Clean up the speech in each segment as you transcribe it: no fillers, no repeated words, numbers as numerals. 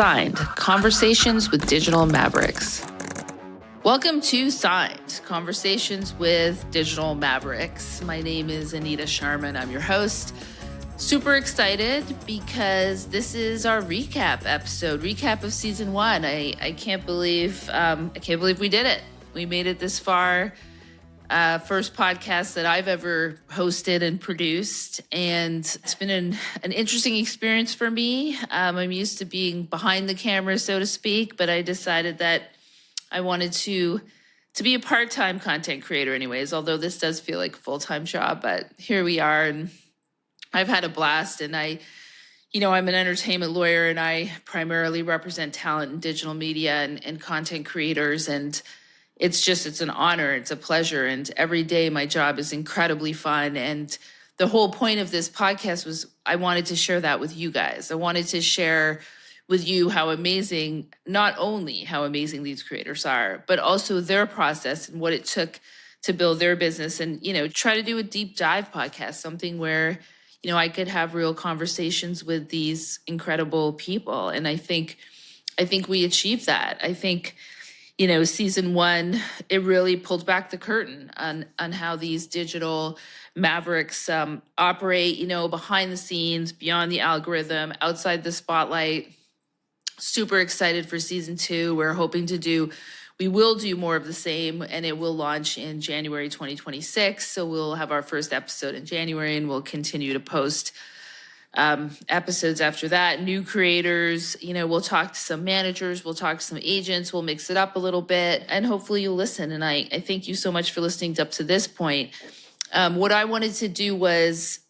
Signed, Conversations with Digital Mavericks. Welcome to Signed, Conversations with Digital Mavericks. My name is Anita Sharma and I'm your host. Super excited because this is our recap of season 1. I can't believe we did it. We made it this far. First podcast that I've ever hosted and produced, and it's been an interesting experience for me. I'm used to being behind the camera, so to speak, but I decided that I wanted to be a part-time content creator anyways, although this does feel like a full-time job, but here we are, and I've had a blast. And I'm an entertainment lawyer, and I primarily represent talent in digital media and content creators, and it's an honor. It's a pleasure. And every day my job is incredibly fun. And the whole point of this podcast was I wanted to share that with you guys. I wanted to share with you not only how amazing these creators are, but also their process and what it took to build their business, and, try to do a deep dive podcast, something where, I could have real conversations with these incredible people. And I think we achieved that. I think, season 1, it really pulled back the curtain on how these digital mavericks operate, behind the scenes, beyond the algorithm, outside the spotlight. Super excited for season 2. We will do more of the same, and it will launch in January 2026. So we'll have our first episode in January, and we'll continue to post episodes after that. New creators, we'll talk to some managers, we'll talk to some agents, we'll mix it up a little bit, and hopefully you'll listen. And I thank you so much for listening up to this point. What I wanted to do was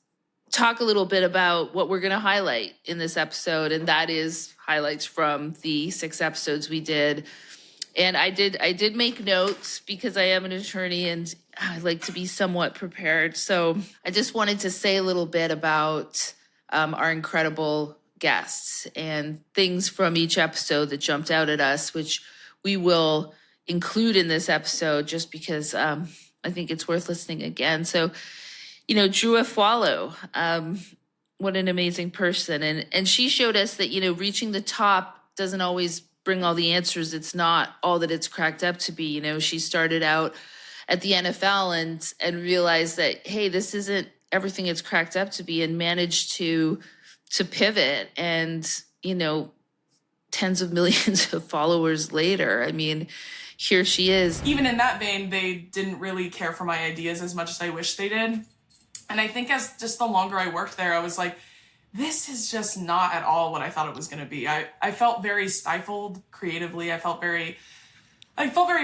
talk a little bit about what we're going to highlight in this episode, and that is highlights from the 6 episodes we did. And I did make notes because I am an attorney and I like to be somewhat prepared. So I just wanted to say a little bit about our incredible guests and things from each episode that jumped out at us, which we will include in this episode just because I think it's worth listening again. So, Drew Afwalo, what an amazing person. And she showed us that, reaching the top doesn't always bring all the answers. It's not all that it's cracked up to be. She started out at the NFL and realized that, hey, this isn't everything it's cracked up to be, and managed to pivot, and, tens of millions of followers later. I mean, here she is. Even in that vein, they didn't really care for my ideas as much as I wish they did. And I think as just the longer I worked there, I was like, this is just not at all what I thought it was going to be. I felt very stifled creatively. I felt very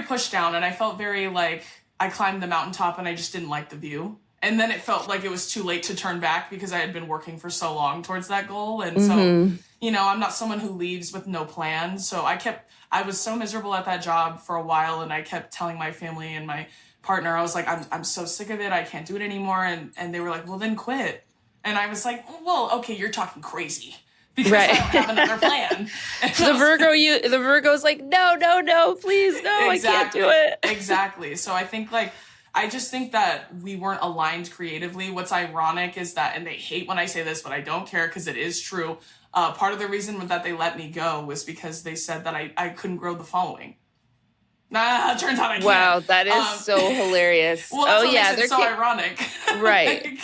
pushed down, and I felt very like I climbed the mountaintop and I just didn't like the view. And then it felt like it was too late to turn back because I had been working for so long towards that goal. And so, I'm not someone who leaves with no plan. So I was so miserable at that job for a while, and I kept telling my family and my partner, I was like, I'm so sick of it. I can't do it anymore. And they were like, well, then quit. And I was like, well, okay, you're talking crazy because I don't have another plan. The Virgo's like, no, please, no, exactly. I can't do it. Exactly. So I just think that we weren't aligned creatively. What's ironic is that, and they hate when I say this, but I don't care because it is true. Part of the reason that they let me go was because they said that I couldn't grow the following. It turns out I can't. Wow, that is so hilarious. Well, that's what makes it so ironic. Right.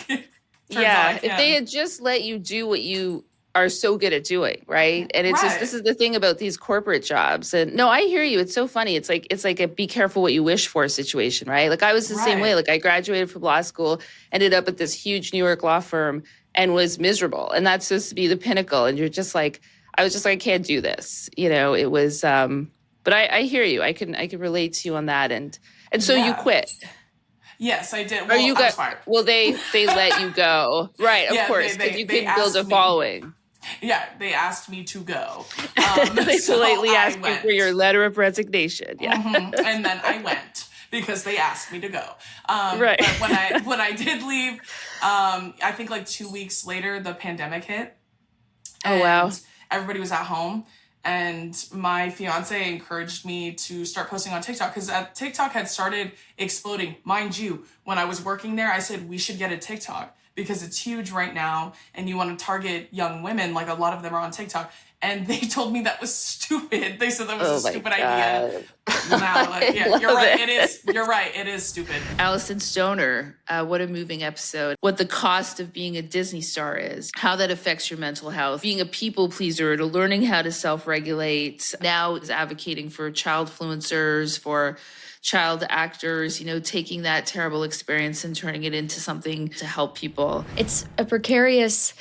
If they had just let you do what you are so good at doing, right? And it's just, this is the thing about these corporate jobs. And no, I hear you. It's so funny. It's like a be careful what you wish for situation, right? Like I was the same way. Like I graduated from law school, ended up at this huge New York law firm, and was miserable. And that's supposed to be the pinnacle. And you're just like, I was just like, I can't do this. It was, but I hear you. I can relate to you on that. And so you quit. Yes, I did. Well, I was fired. Well, they let you go. Right, of course, because you couldn't build a following. Yeah, they asked me to go. They politely asked you for your letter of resignation. Yeah. And then I went because they asked me to go. Right. But when I did leave, I think like 2 weeks later, the pandemic hit. Oh, wow. Everybody was at home. And my fiance encouraged me to start posting on TikTok because TikTok had started exploding. Mind you, when I was working there, I said, we should get a TikTok because it's huge right now and you want to target young women. Like a lot of them are on TikTok. And they told me that was stupid. They said that was a stupid God. idea. Now, like, yeah, you're right. It is. You're right. It is stupid. Alyson Stoner, what a moving episode. What the cost of being a Disney star is, how that affects your mental health, being a people pleaser, to learning how to self-regulate. Now is advocating for childfluencers, for child actors, taking that terrible experience and turning it into something to help people. It's a precarious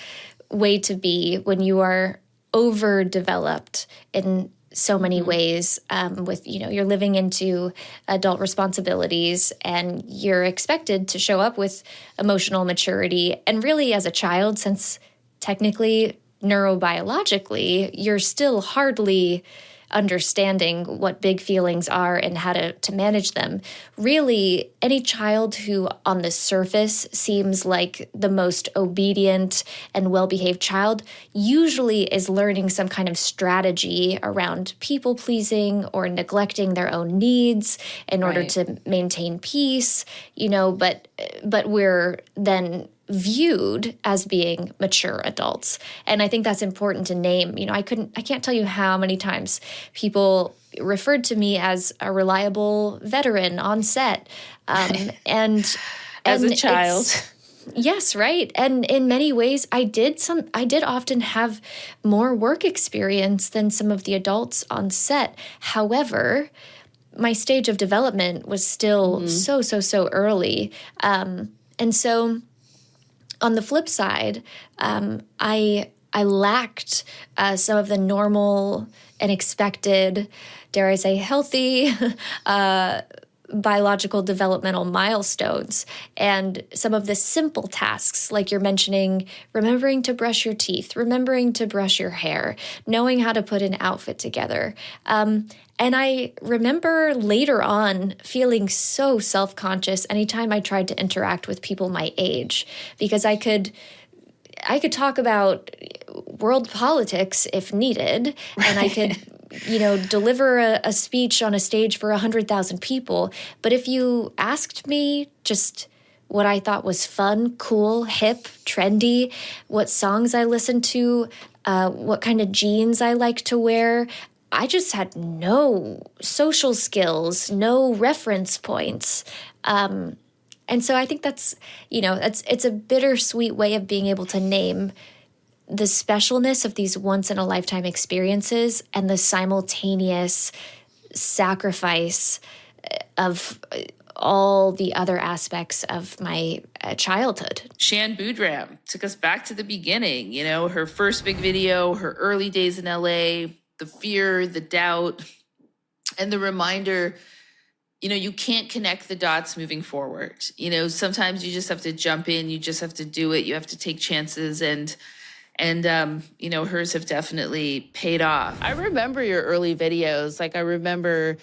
way to be when you are overdeveloped in so many ways, with, you're living into adult responsibilities and you're expected to show up with emotional maturity. And really as a child, since technically neurobiologically, you're still hardly understanding what big feelings are and how to manage them. Really, any child who on the surface seems like the most obedient and well-behaved child usually is learning some kind of strategy around people-pleasing or neglecting their own needs in order to maintain peace, but we're then viewed as being mature adults. And I think that's important to name. I can't tell you how many times people referred to me as a reliable veteran on set. And as a child. Yes, right. And in many ways, I did often have more work experience than some of the adults on set. However, my stage of development was still so early. And so on the flip side, I lacked some of the normal and expected, dare I say, healthy biological developmental milestones, and some of the simple tasks, like you're mentioning, remembering to brush your teeth, remembering to brush your hair, knowing how to put an outfit together. And I remember later on feeling so self-conscious anytime I tried to interact with people my age, because I could talk about world politics if needed, and I could, deliver a speech on a stage for 100,000 people. But if you asked me just what I thought was fun, cool, hip, trendy, what songs I listened to, what kind of jeans I like to wear, I just had no social skills, no reference points. And so I think that's, it's a bittersweet way of being able to name the specialness of these once-in-a-lifetime experiences and the simultaneous sacrifice of all the other aspects of my childhood. Shan Boodram took us back to the beginning, her first big video, her early days in LA, the fear, the doubt, and the reminder, you can't connect the dots moving forward. Sometimes you just have to jump in, you just have to do it, you have to take chances, and hers have definitely paid off. I remember your early videos. Like, I remember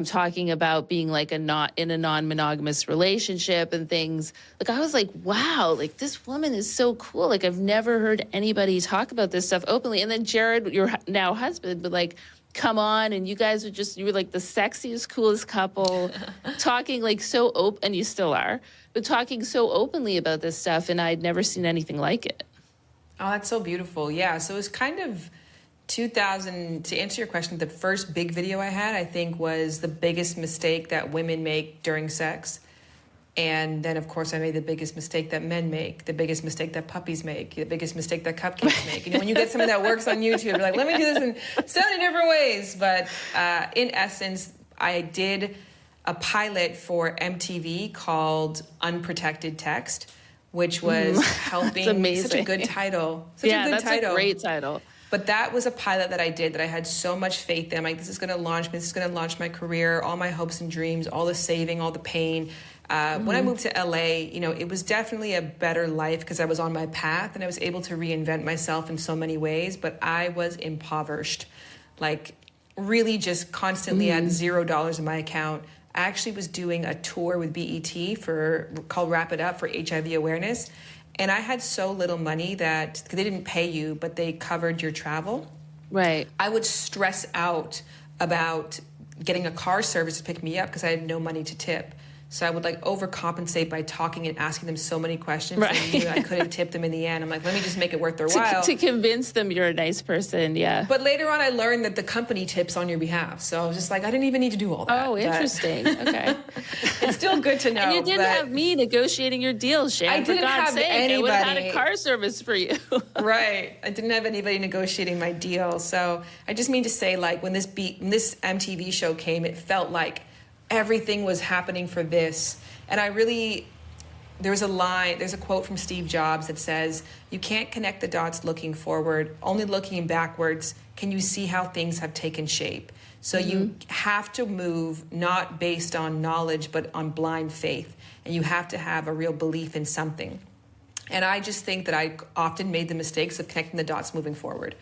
talking about being like not in a non-monogamous relationship and things. Like, I was like, wow, like, this woman is so cool. Like, I've never heard anybody talk about this stuff openly. And then Jared, your now husband, would like come on, and you guys you were like the sexiest, coolest couple, talking like so open, and you still are, but talking so openly about this stuff. And I'd never seen anything like it. Oh, that's so beautiful. Yeah. So it was kind of 2000, to answer your question, the first big video I had, I think, was the biggest mistake that women make during sex. And then, of course, I made the biggest mistake that men make, the biggest mistake that puppies make, the biggest mistake that cupcakes make. When you get something that works on YouTube, you're like, let me do this in so many different ways. But in essence, I did a pilot for MTV called Unprotected Text, which was helping. Such a good title. That's a great title. But that was a pilot that I did that I had so much faith in. I'm like, this is going to launch me. This is going to launch my career, all my hopes and dreams, all the saving, all the pain. When I moved to LA, it was definitely a better life because I was on my path and I was able to reinvent myself in so many ways. But I was impoverished, like really just constantly at $0 in my account. I actually was doing a tour with BET called Wrap It Up for HIV awareness. And I had so little money that they didn't pay you, but they covered your travel. Right. I would stress out about getting a car service to pick me up because I had no money to tip. So I would like overcompensate by talking and asking them so many questions. Right. I knew I couldn't tip them in the end. I'm like, let me just make it worth their while. To convince them you're a nice person, yeah. But later on, I learned that the company tips on your behalf. So I was just like, I didn't even need to do all that. Oh, interesting. Okay. It's still good to know. And you didn't have me negotiating your deals, Shan. I didn't have anybody. I would have had a car service for you. Right. I didn't have anybody negotiating my deal. So I just mean to say, like, when this MTV show came, it felt like everything was happening for this. And there's a quote from Steve Jobs that says, you can't connect the dots looking forward, only looking backwards can you see how things have taken shape. So you have to move not based on knowledge, but on blind faith. And you have to have a real belief in something. And I just think that I often made the mistakes of connecting the dots moving forward.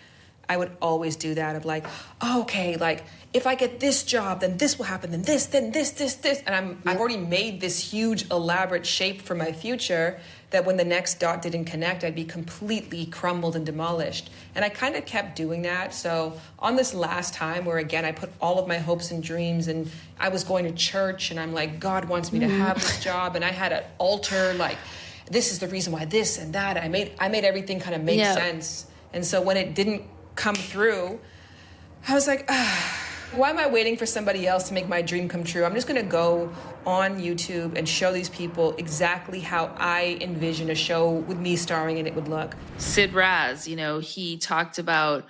I would always do that of like, oh, okay, like if I get this job, then this will happen, then this. And I've already made this huge elaborate shape for my future that when the next dot didn't connect, I'd be completely crumbled and demolished. And I kind of kept doing that. So on this last time where again, I put all of my hopes and dreams and I was going to church and I'm like, God wants me to have this job. And I had an altar, like, this is the reason why this and that. I made everything kind of make sense. And so when it didn't come through, I was like, why am I waiting for somebody else to make my dream come true? I'm just going to go on YouTube and show these people exactly how I envision a show with me starring in it would look. Sid Raz, he talked about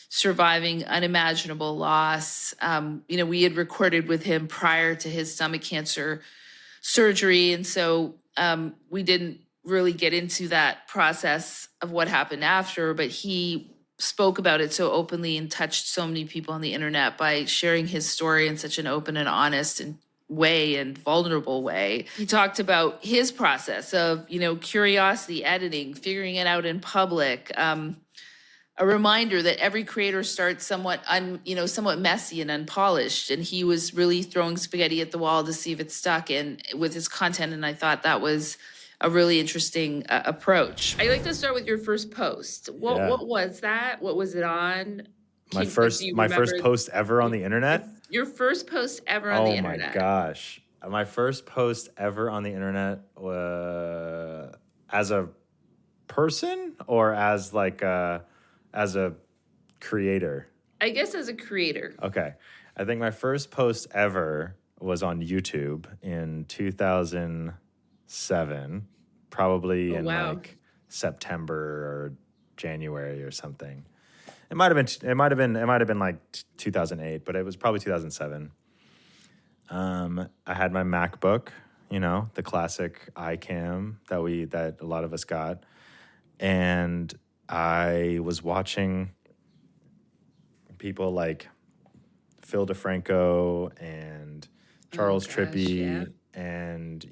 surviving unimaginable loss. We had recorded with him prior to his stomach cancer surgery. And so we didn't really get into that process of what happened after, but he spoke about it so openly and touched so many people on the internet by sharing his story in such an open and honest way and vulnerable way. He talked about his process of, curiosity, editing, figuring it out in public, a reminder that every creator starts somewhat messy and unpolished. And he was really throwing spaghetti at the wall to see if it stuck with his content. And I thought that was a really interesting approach. I'd like to start with your first post. What was that? What was it on? My first post ever on the internet? Your first post ever on the internet. Oh my gosh. My first post ever on the internet as a person or as a creator? I guess as a creator. Okay. I think my first post ever was on YouTube in 2007, probably in like September or January or something. It might have been like 2008, but it was probably 2007. I had my MacBook, the classic iCam that a lot of us got, and I was watching people like Phil DeFranco and Charles Trippy and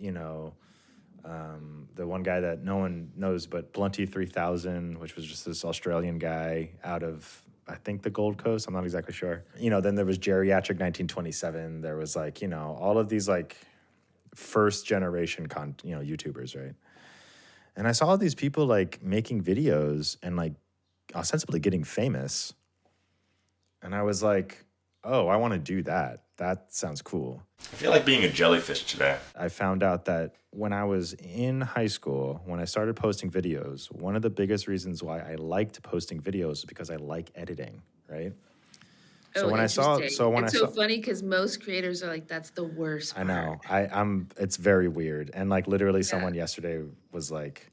the one guy that no one knows but Blunty 3000, which was just this Australian guy out of, I think, the Gold Coast. I'm not exactly sure. Then there was Geriatric 1927. There was all of these first generation YouTubers, right? And I saw all these people making videos and ostensibly getting famous. And I was like, oh, I want to do that. That sounds cool. I feel like being a jellyfish today. I found out that when I was in high school, when I started posting videos, one of the biggest reasons why I liked posting videos is because I like editing, right? So when it's so funny because most creators are like, that's the worst part. I know. It's very weird. And literally someone yesterday was like,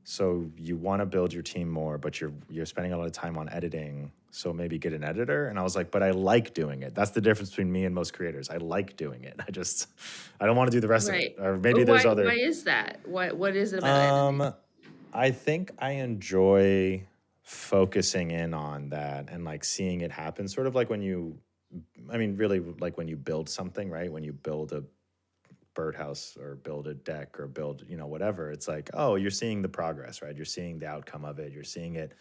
so you want to build your team more, but you're spending a lot of time on editing, so maybe get an editor. And I was like, but I like doing it. That's the difference between me and most creators. I like doing it. I don't want to do the rest of it. Or maybe there's other. Why is that? What is it about editing? I think I enjoy focusing in on that and seeing it happen. Sort of when you build something, right? When you build a birdhouse or build a deck or build, whatever, it's oh, you're seeing the progress, right? You're seeing the outcome of it. You're seeing it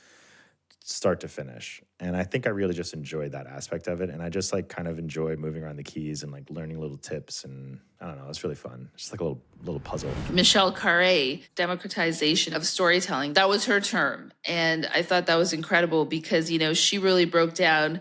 start to finish. And I think I really just enjoy that aspect of it. And I just kind of enjoy moving around the keys and learning little tips. And I don't know, it's really fun. It's just a little puzzle. Michelle Carré, democratization of storytelling. That was her term. And I thought that was incredible because, she really broke down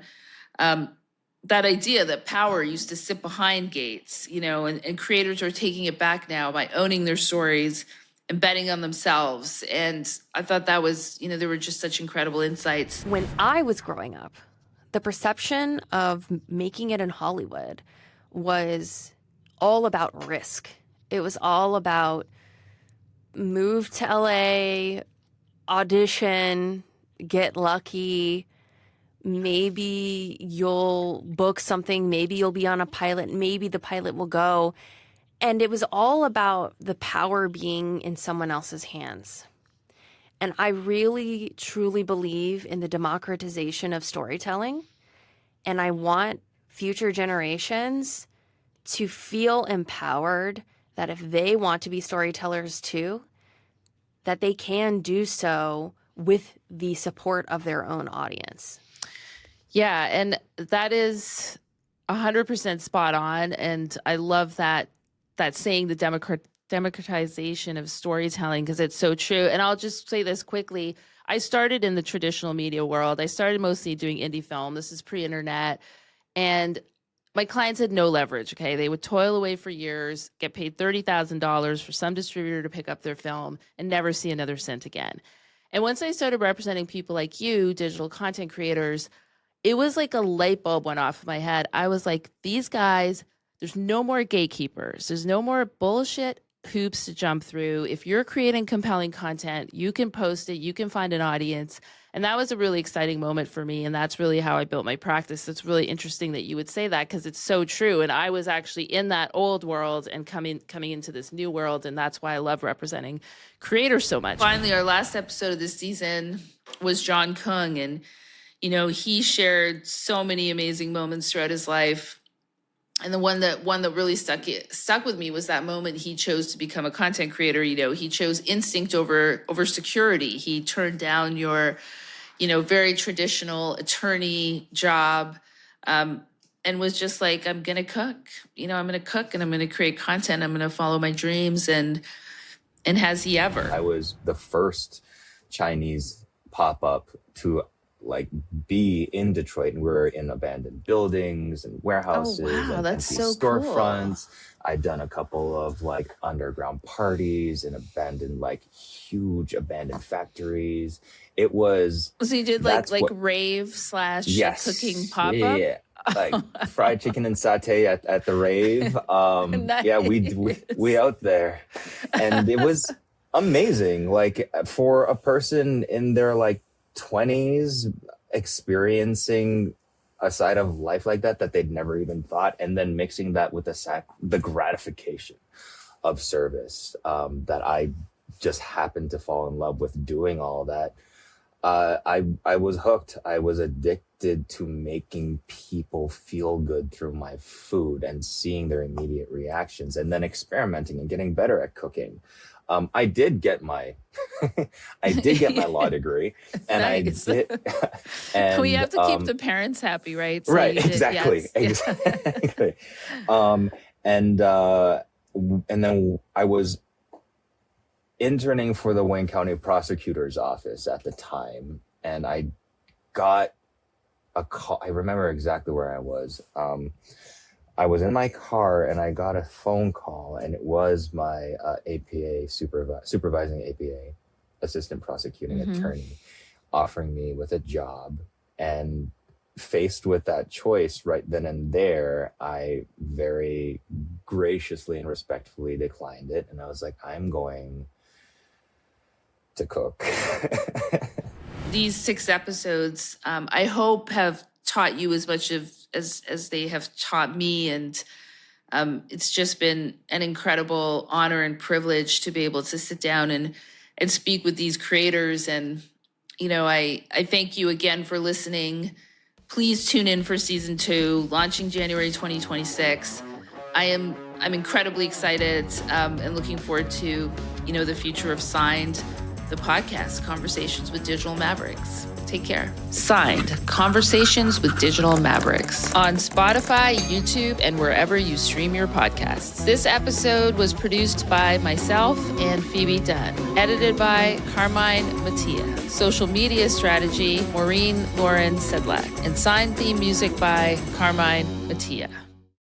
that idea that power used to sit behind gates, and creators are taking it back now by owning their stories and betting on themselves. And I thought that was, there were just such incredible insights. When I was growing up, the perception of making it in Hollywood was all about risk. It was all about move to LA, audition, get lucky. Maybe you'll book something. Maybe you'll be on a pilot. Maybe the pilot will go. And it was all about the power being in someone else's hands. And I really, truly believe in the democratization of storytelling. And I want future generations to feel empowered that if they want to be storytellers too, that they can do so with the support of their own audience. Yeah, and that is 100% spot on. And I love that saying, the democratization of storytelling, because it's so true. And I'll just say this quickly. I started in the traditional media world. I started mostly doing indie film. This is pre-internet. And my clients had no leverage, okay? They would toil away for years, get paid $30,000 for some distributor to pick up their film, and never see another cent again. And once I started representing people like you, digital content creators, it was like a light bulb went off in my head. I was like, these guys, there's no more gatekeepers. There's no more bullshit hoops to jump through. If you're creating compelling content, you can post it, you can find an audience. And that was a really exciting moment for me. And that's really how I built my practice. It's really interesting that you would say that, because it's so true. And I was actually in that old world and coming into this new world. And that's why I love representing creators so much. Finally, our last episode of this season was John Kung. And, he shared so many amazing moments throughout his life. And the one that really stuck with me was that moment he chose to become a content creator. He chose instinct over security. He turned down your, very traditional attorney job, and was just like, I'm going to cook. I'm going to cook and I'm going to create content. I'm going to follow my dreams. And has he ever? I was the first Chinese pop-up to be in Detroit, and we were in abandoned buildings and warehouses and that's empty so storefronts. Cool. I'd done a couple of underground parties in abandoned, huge abandoned factories. It was. So you did rave / yes, cooking pop-up? Yeah. Fried chicken and satay at the rave. Nice. Yeah, we out there. And it was amazing. For a person in their 20s experiencing a side of life like that they'd never even thought, and then mixing that with the gratification of service, that I just happened to fall in love with doing all that. I was hooked. I was addicted to making people feel good through my food and seeing their immediate reactions, and then experimenting and getting better at cooking. I did get my law degree, and nice. I did. And we have to keep the parents happy, right? So right, exactly, yes. Exactly. And then I was interning for the Wayne County Prosecutor's Office at the time, and I got a call. I remember exactly where I was. I was in my car and I got a phone call, and it was my APA supervising APA assistant prosecuting attorney offering me with a job. And faced with that choice right then and there, I very graciously and respectfully declined it. And I was like, I'm going to cook. These 6 episodes, I hope, have taught you as much as they have taught me. And it's just been an incredible honor and privilege to be able to sit down and speak with these creators. And, I thank you again for listening. Please tune in for season 2, launching January 2026. I'm incredibly excited and looking forward to, the future of Signed, the podcast, Conversations with Digital Mavericks. Take care. Signed, Conversations with Digital Mavericks on Spotify, YouTube, and wherever you stream your podcasts. This episode was produced by myself and Phoebe Dunn. Edited by Carmine Mattia. Social media strategy, Maureen Lauren Sedlak. And signed theme music by Carmine Mattia.